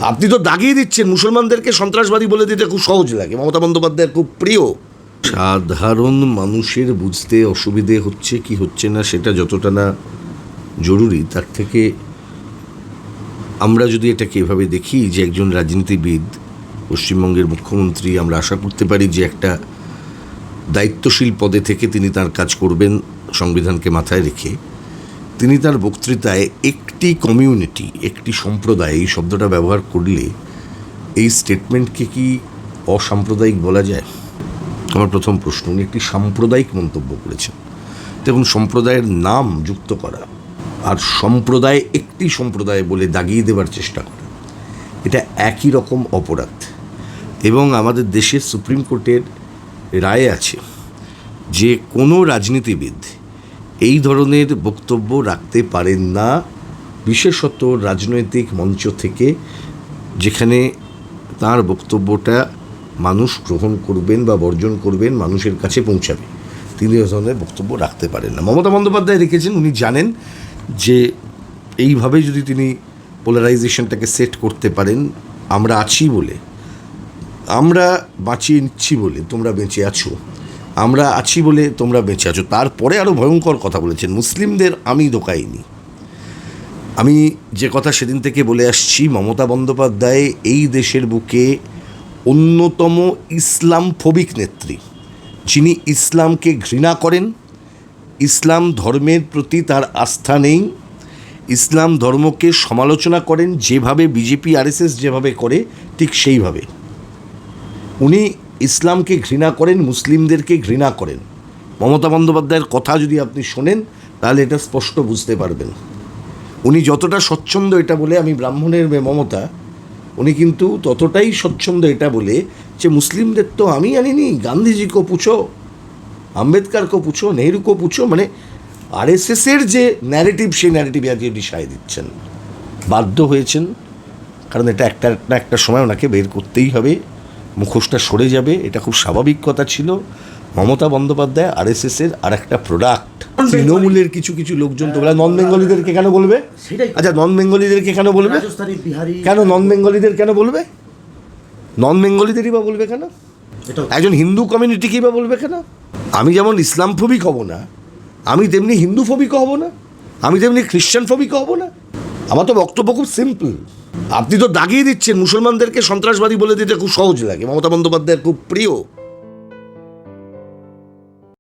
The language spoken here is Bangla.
আপনি তো দাগিয়ে দিচ্ছেন, মুসলমানদেরকে সন্ত্রাসবাদী বলে দিতে খুব সহজ লাগে, মমতা বন্দ্যোপাধ্যায়ের খুব প্রিয়। সাধারণ মানুষের বুঝতে অসুবিধে হচ্ছে কি হচ্ছে না সেটা যতটা না জরুরি, তার থেকে আমরা যদি এটাকে এভাবে দেখি যে একজন রাজনীতিবিদ, পশ্চিমবঙ্গের মুখ্যমন্ত্রী, আমরা আশা করতে পারি যে একটা দায়িত্বশীল পদে থেকে তিনি তার কাজ করবেন সংবিধানকে মাথায় রেখে। তিনি তার বক্তৃতায় একটি কমিউনিটি, একটি সম্প্রদায়, এই শব্দটা ব্যবহার করলে এই স্টেটমেন্টকে কি অসাম্প্রদায়িক বলা যায়? আমার প্রথম প্রশ্ন। উনি একটি সাম্প্রদায়িক মন্তব্য করেছেন। দেখুন, সম্প্রদায়ের নাম যুক্ত করা আর সম্প্রদায় একটি সম্প্রদায় বলে দাগিয়ে দেওয়ার চেষ্টা করা, এটা একই রকম অপরাধ। এবং আমাদের দেশের সুপ্রিম কোর্টের রায় আছে যে কোনো রাজনীতিবিদ এই ধরনের বক্তব্য রাখতে পারেন না, বিশেষত রাজনৈতিক মঞ্চ থেকে, যেখানে তার বক্তব্যটা মানুষ গ্রহণ করবেন বা বর্জন করবেন, মানুষের কাছে পৌঁছাবে, তিনি এই ধরনের বক্তব্য রাখতে পারেন না। মমতা বন্দ্যোপাধ্যায় রেখেছেন, উনি জানেন যে এইভাবে যদি তিনি পোলারাইজেশনটাকে সেট করতে পারেন, আমরা আছি বলে, আমরা বাঁচিয়ে নিচ্ছি বলে তোমরা বেঁচে আছো, আমরা আছি বলে তোমরা বেঁচে আছো। তারপরে আরও ভয়ঙ্কর কথা বলেছেন, মুসলিমদের আমি দোকাইনি। আমি যে কথা সেদিন থেকে বলে আসছি, মমতা বন্দ্যোপাধ্যায় এই দেশের বুকে অন্যতম ইসলাম ফোবিক নেত্রী, যিনি ইসলামকে ঘৃণা করেন, ইসলাম ধর্মের প্রতি তার আস্থা নেই, ইসলাম ধর্মকে সমালোচনা করেন যেভাবে বিজেপি আরএসএস যেভাবে করে, ঠিক সেইভাবে উনি ইসলামকে ঘৃণা করেন, মুসলিমদেরকে ঘৃণা করেন। মমতা বন্দ্যোপাধ্যায়ের কথা যদি আপনি শোনেন তাহলে এটা স্পষ্ট বুঝতে পারবেন। উনি যতটা স্বচ্ছন্দ এটা বলে আমি ব্রাহ্মণের মেয়ে মমতা, উনি কিন্তু ততটাই স্বচ্ছন্দ এটা বলে যে মুসলিমদের তো আমি আনিনি, গান্ধীজি কো পুছো, আম্বেদকার কো পুছো, নেহরু কো পুছো। মানে আরএসএসের যে ন্যারেটিভ, সেই ন্যারেটিভে আজকে উনি সায় দিচ্ছেন, বাধ্য হয়েছেন, কারণ এটা একটা সময় ওনাকে বের করতেই হবে, মুখোশটা সরে যাবে, এটা খুব স্বাভাবিক কথা ছিল। মমতা বন্দ্যোপাধ্যায় আরএসএসের আর একটা প্রোডাক্ট। তৃণমূলের কিছু কিছু লোকজন তো বলে নন বেঙ্গলিদেরকে কেন বলবে? আচ্ছা, নন বেঙ্গলিদেরকে কেন বলবে? কেন নন বেঙ্গলিদের কেন বলবে? নন বেঙ্গলিদেরই বা বলবে কেন? একজন হিন্দু কমিউনিটিকেই বা বলবে কেন? আমি যেমন ইসলাম ফোবিক হব না, আমি তেমনি হিন্দু ফোবিকও হব না, আমি তেমনি খ্রিশ্চান ফোবিকও হব না। আমার তো বক্তব্য খুব সিম্পল। আপনি তো দাগিয়ে দিচ্ছেন, মুসলমানদেরকে সন্ত্রাসবাদী বলে দিতে খুব সহজ লাগে, মমতা বন্দ্যোপাধ্যায়ের খুব প্রিয়।